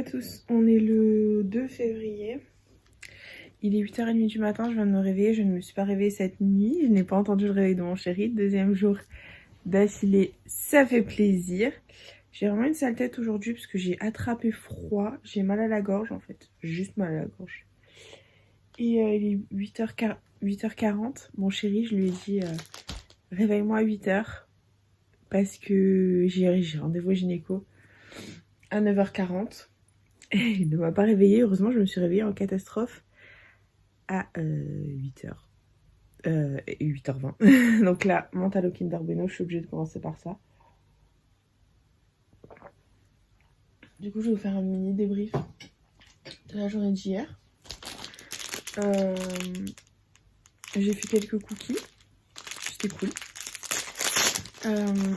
à tous, on est le 2 février. Il est 8h30 du matin, je viens de me réveiller, je ne me suis pas réveillée cette nuit. Je n'ai pas entendu le réveil de mon chéri. Deuxième jour d'affilée, ça fait plaisir. J'ai vraiment une sale tête aujourd'hui parce que j'ai attrapé froid. J'ai mal à la gorge en fait, juste mal à la gorge. Et il est 8h40. Mon chéri, je lui ai dit réveille-moi à 8h parce que j'ai rendez-vous au gynéco à 9h40. Il ne m'a pas réveillée. Heureusement, je me suis réveillée en catastrophe à 8h. 8h20. Donc là, mental au Kinder Bueno, je suis obligée de commencer par ça. Du coup, je vais vous faire un mini débrief de la journée d'hier. J'ai fait quelques cookies. C'était cool.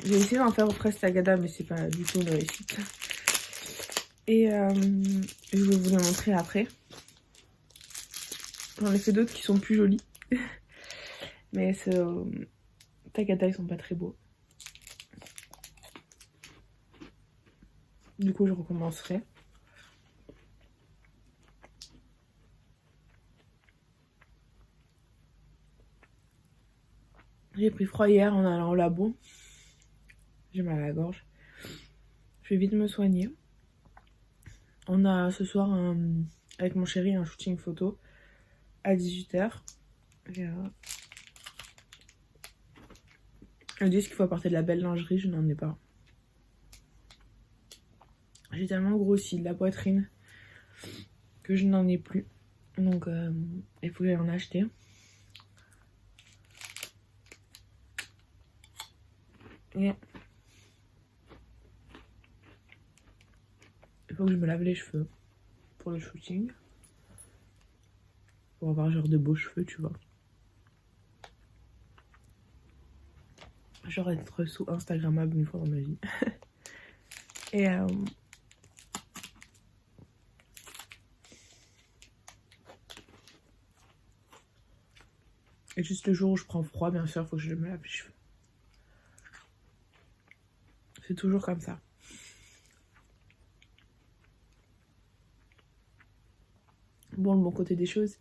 J'ai essayé d'en faire au fraises Tagada, mais c'est pas du tout une réussite. Et je vais vous les montrer après. J'en ai fait d'autres qui sont plus jolis. Mais Tagada, ils sont pas très beaux. Du coup, je recommencerai. J'ai pris froid hier en allant au labo. J'ai mal à la gorge. Je vais vite me soigner. On a ce soir, avec mon chéri, un shooting photo à 18h. Ils disent qu'il faut apporter de la belle lingerie, je n'en ai pas. J'ai tellement grossi de la poitrine que je n'en ai plus. Donc il faut que j'aille en acheter. Et il faut que je me lave les cheveux pour le shooting. Pour avoir genre de beaux cheveux, tu vois. Genre être sous Instagrammable une fois dans ma vie. Et juste le jour où je prends froid, bien sûr, il faut que je me lave les cheveux. C'est toujours comme ça. Bon, le bon côté des choses,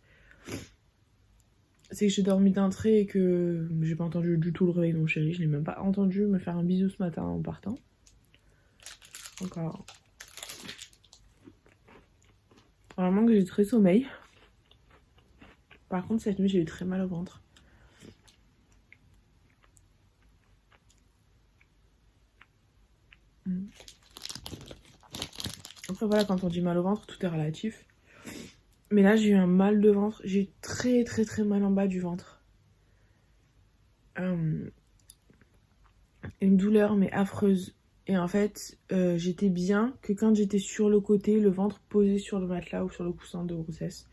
c'est que j'ai dormi d'un trait et que j'ai pas entendu du tout le réveil de mon chéri. Je l'ai même pas entendu me faire un bisou ce matin en partant. Encore. Vraiment que j'ai très sommeil. Par contre, cette nuit, j'ai eu très mal au ventre. Après, voilà, quand on dit mal au ventre, tout est relatif. Mais là, j'ai eu un mal de ventre. J'ai eu très très très mal en bas du ventre. Une douleur, mais affreuse. Et en fait, j'étais bien que quand j'étais sur le côté, le ventre posé sur le matelas ou sur le coussin de grossesse.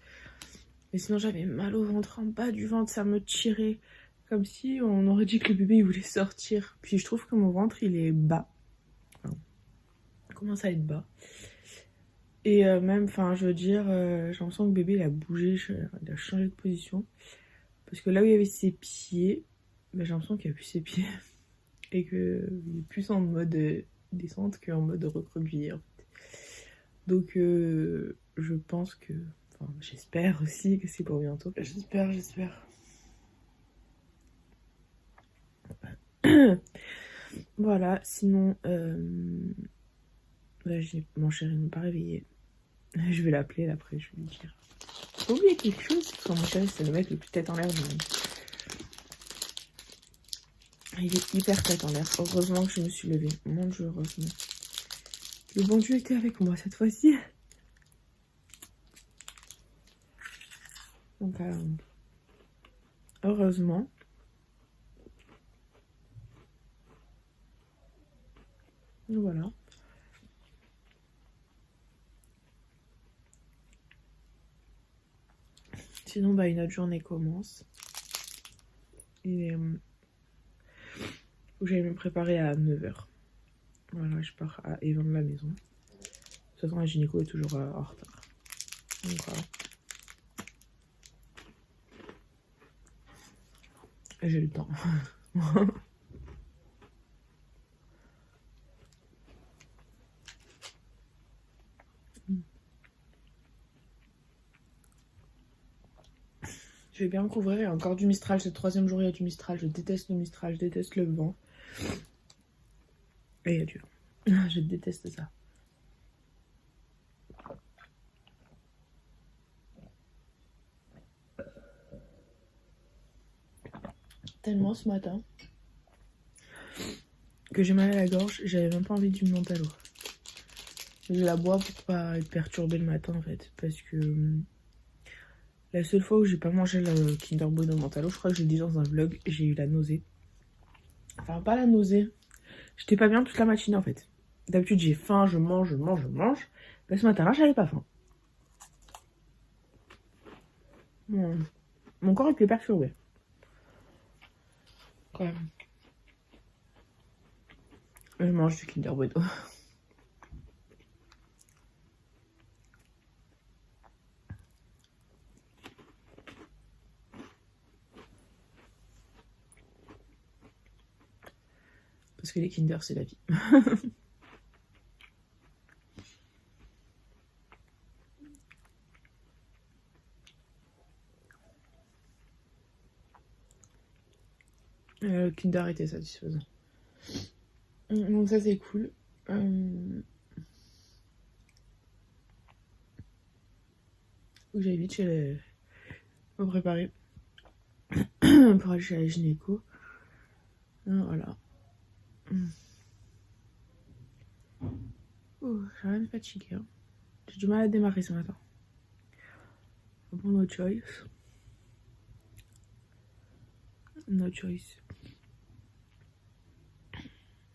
Mais sinon, j'avais mal au ventre, en bas du ventre, ça me tirait. Comme si on aurait dit que le bébé, il voulait sortir. Puis je trouve que mon ventre, il est bas. Enfin, il commence à être bas. Et même, enfin, je veux dire, j'ai l'impression que le bébé, il a bougé, il a changé de position. Parce que là où il y avait ses pieds, ben, j'ai l'impression qu'il n'y a plus ses pieds. Et qu'il est plus en mode descente qu'en mode recroquevillé. En fait. Donc, je pense que... Enfin, j'espère aussi que c'est pour bientôt. J'espère. Voilà, sinon... mon chéri n'est pas réveillé. Je vais l'appeler là, après, je vais lui dire. J'ai oublié quelque chose, parce que mon chéri, c'est le mec le plus tête en l'air du monde. Il est hyper tête en l'air. Heureusement que je me suis levée. Mon Dieu, heureusement. Le bon Dieu était avec moi cette fois-ci. Donc, heureusement. Voilà. Sinon, bah, une autre journée commence. Et où j'allais me préparer à 9h. Voilà, je pars à Evan de la maison. De toute façon, la gynéco est toujours en retard. Donc voilà. J'ai le temps. Je vais bien me couvrir. Il y a encore du Mistral. C'est le 3e jour, il y a du Mistral. Je déteste le Mistral, je déteste le vent. Et il y a du vent. Je déteste ça. Tellement ce matin que j'ai mal à la gorge. J'avais même pas envie du Mentalo. Je la bois pour pas être perturbée le matin en fait. Parce que la seule fois où j'ai pas mangé le Kinder Bueno Mentalo, je crois que j'ai dit dans un vlog, j'ai eu la nausée. Enfin, pas la nausée. J'étais pas bien toute la matinée en fait. D'habitude, j'ai faim, je mange. Mais ce matin-là, j'avais pas faim. Mon corps était perturbé. Quand même. Je mange du Kinder Bueno. Parce que les Kinder, c'est la vie. Le Kinder était satisfaisant. Donc ça, c'est cool. Faut que j'aille vite me préparer pour aller chez la gynéco. Voilà. Oh, j'ai rien de fatigué. Hein. J'ai du mal à démarrer ce matin. Faut prendre no choice. No choice.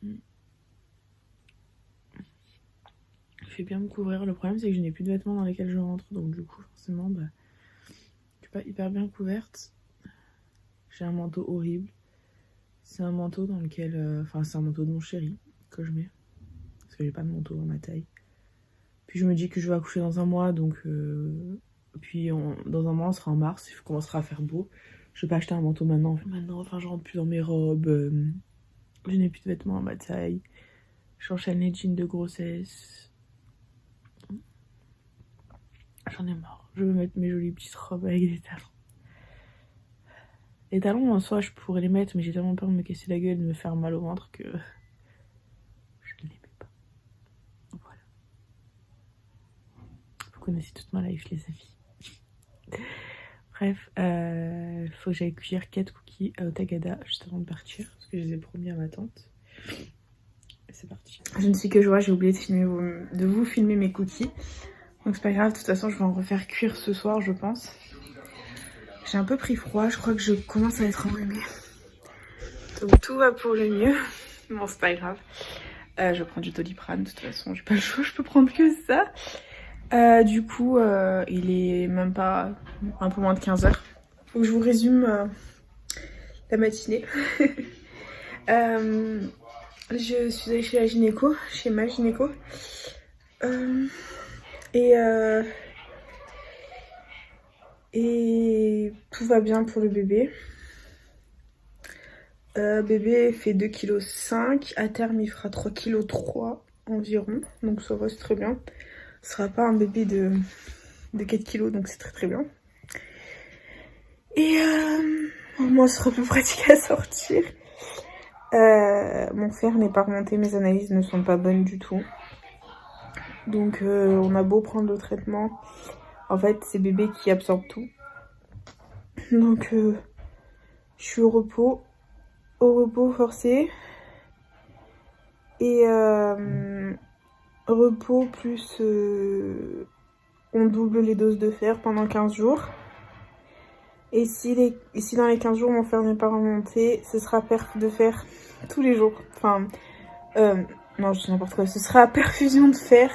Je vais bien me couvrir. Le problème, c'est que je n'ai plus de vêtements dans lesquels je rentre. Donc du coup, forcément, je suis pas hyper bien couverte. J'ai un manteau horrible. C'est un manteau dans lequel... Enfin, c'est un manteau de mon chéri que je mets. Parce que j'ai pas de manteau à ma taille. Puis je me dis que je vais accoucher dans un mois. Donc... Puis dans un mois, on sera en mars. Il commencera à faire beau. Je vais pas acheter un manteau maintenant. Enfin, je rentre plus dans mes robes. Je n'ai plus de vêtements à ma taille. J'enchaîne les jeans de grossesse. J'en ai marre. Je veux mettre mes jolies petites robes avec des talons. Les talons, en soi, je pourrais les mettre, mais j'ai tellement peur de me casser la gueule et de me faire mal au ventre que je ne les mets pas. Voilà. Vous connaissez toute ma life, les amis. Bref, faut que j'aille cuire 4 cookies à Otagada juste avant de partir, parce que je les ai promis à ma tante. Et c'est parti. Je ne suis que joie, j'ai oublié de vous filmer mes cookies. Donc c'est pas grave, de toute façon je vais en refaire cuire ce soir je pense. J'ai un peu pris froid, je crois que je commence à être enrhumée. Donc tout va pour le mieux. Bon c'est pas grave. Je prends du Doliprane, de toute façon j'ai pas le choix, je peux prendre que ça. Du coup il est même pas un peu moins de 15h. Faut que je vous résume la matinée. Je suis allée chez la gynéco, chez ma gynéco. Et tout va bien pour le bébé. Bébé fait 2,5 kg. À terme, il fera 3,3 kg environ. Donc ça va, c'est très bien. Ce sera pas un bébé de 4 kg, donc c'est très très bien. Et au moins, ce sera plus pratique à sortir. Mon fer n'est pas remonté, mes analyses ne sont pas bonnes du tout. Donc on a beau prendre le traitement, en fait c'est bébé qui absorbe tout. Donc je suis au repos forcé. Et repos plus on double les doses de fer pendant 15 jours. Et si dans les 15 jours mon fer n'est pas remonté, ce sera perf de fer tous les jours. Enfin, non, je dis n'importe quoi. Ce sera perfusion de fer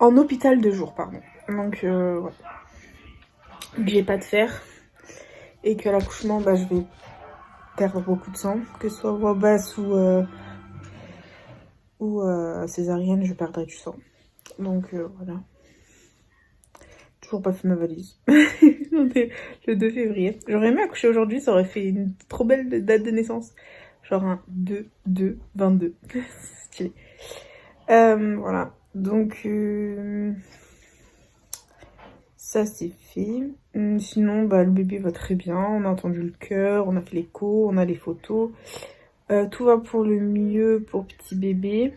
en hôpital de jour, pardon. Donc, ouais. J'ai pas de fer. Et qu'à l'accouchement, je vais perdre beaucoup de sang. Que ce soit voie basse ou césarienne, je perdrai du sang. Donc, voilà. Toujours pas fait ma valise. Le 2 février. J'aurais aimé accoucher aujourd'hui, ça aurait fait une trop belle date de naissance. Genre un 2-2-22. Stylé. Voilà. Donc, ça c'est fait. Sinon, bah, le bébé va très bien. On a entendu le cœur, on a fait l'écho, on a les photos. Tout va pour le mieux pour petit bébé.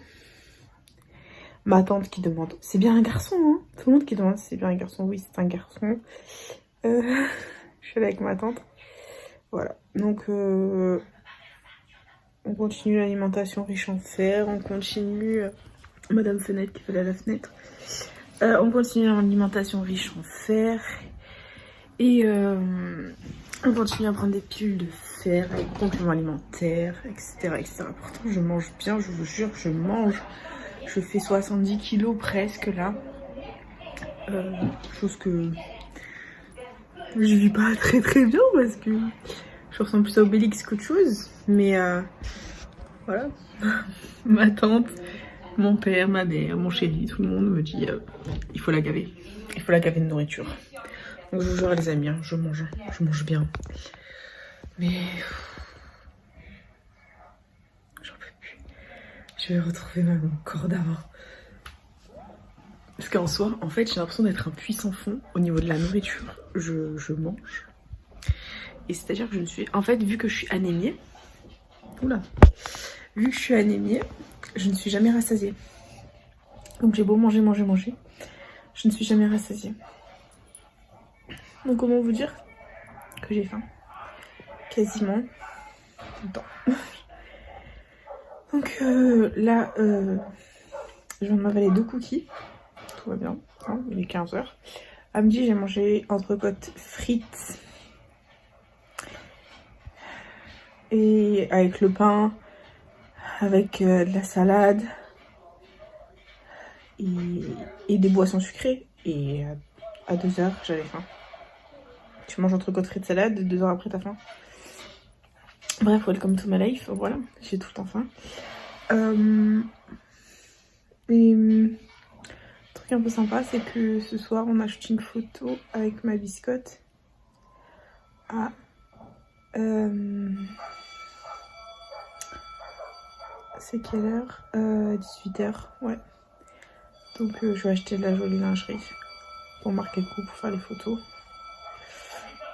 Ma tante qui demande, c'est bien un garçon, hein? Tout le monde qui demande si c'est bien un garçon. Oui, c'est un garçon. Je suis là avec ma tante. Voilà, donc on continue l'alimentation riche en fer, on continue Madame Fenêtre qui fait la fenêtre. On continue l'alimentation riche en fer et on continue à prendre des pilules de fer avec compléments alimentaires, etc., etc. Pourtant, je mange bien, je vous jure, je mange. Je fais 70 kilos presque là. Chose que je vis pas très très bien parce que je ressemble plus à Obélix qu'autre chose. Mais voilà. Ma tante, mon père, ma mère, mon chéri, tout le monde me dit il faut la gaver. Il faut la gaver de nourriture. Donc je vous jure les amis, hein, je mange bien. Mais j'en peux plus. Je vais retrouver mon corps d'avant. Parce qu'en soi, en fait, j'ai l'impression d'être un puissant fond au niveau de la nourriture. Je mange. Et c'est-à-dire que je ne suis... En fait, vu que je suis anémiée... Oula. Vu que je suis anémiée, je ne suis jamais rassasiée. Donc j'ai beau manger, je ne suis jamais rassasiée. Donc comment vous dire que j'ai faim? Quasiment tout le temps. Donc là, je viens de m'avaler 2 cookies. Tout va bien, hein, il est 15 h. À midi, j'ai mangé entrecôte frites. Et avec le pain, avec de la salade. Et des boissons sucrées. Et à 2 h, j'avais faim. Tu manges entrecôte frites salade, 2 h après t'as faim. Bref, welcome to my life. Voilà, j'ai tout le temps faim. Et truc un peu sympa, c'est que ce soir on a shooté une photo avec ma biscotte à c'est quelle heure? 18 h, ouais. Donc je vais acheter de la jolie lingerie pour marquer le coup, pour faire les photos.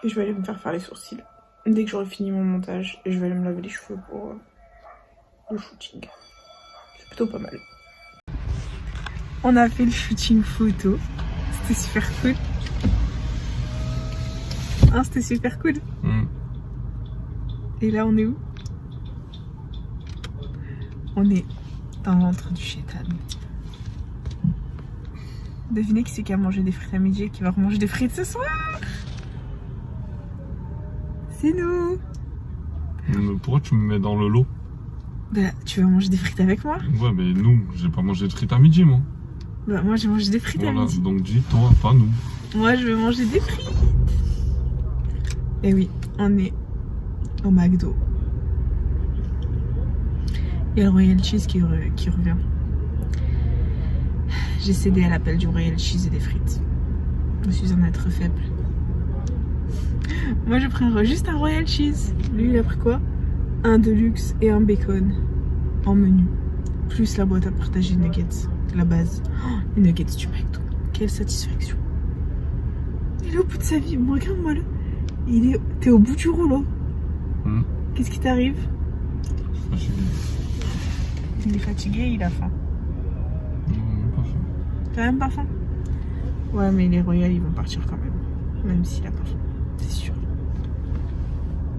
Et je vais aller me faire les sourcils dès que j'aurai fini mon montage. Et je vais aller me laver les cheveux pour le shooting. C'est plutôt pas mal. On a fait le shooting photo. C'était super cool. Hein, c'était super cool. Et là, on est où? On est dans l'antre du chétan. Devinez qui c'est qui a mangé des frites à midi et qui va remanger des frites ce soir? C'est nous. Mais pourquoi tu me mets dans le lot? Bah, tu vas manger des frites avec moi? Ouais, mais nous, j'ai pas mangé de frites à midi, moi. Bah, moi, j'ai mangé des frites à midi. Donc dis toi, pas nous. Moi, je vais manger des frites. Et oui, on est au McDo. Il y a le Royal Cheese qui revient. J'ai cédé à l'appel du Royal Cheese et des frites. Je suis un être faible. Moi, je prends juste un Royal Cheese. Lui, il a pris quoi? Un Deluxe et un bacon en menu. Plus la boîte à partager nuggets. La base. Oh, les nuggets du McDo. Quelle satisfaction. Il est au bout de sa vie. Regarde-moi là. T'es au bout du rouleau. Qu'est-ce qui t'arrive? Fatigué. Il est fatigué, il a faim. Non, pas faim. T'as même pas faim? Ouais, mais les royals, ils vont partir quand même. Même s'il a pas faim. C'est sûr.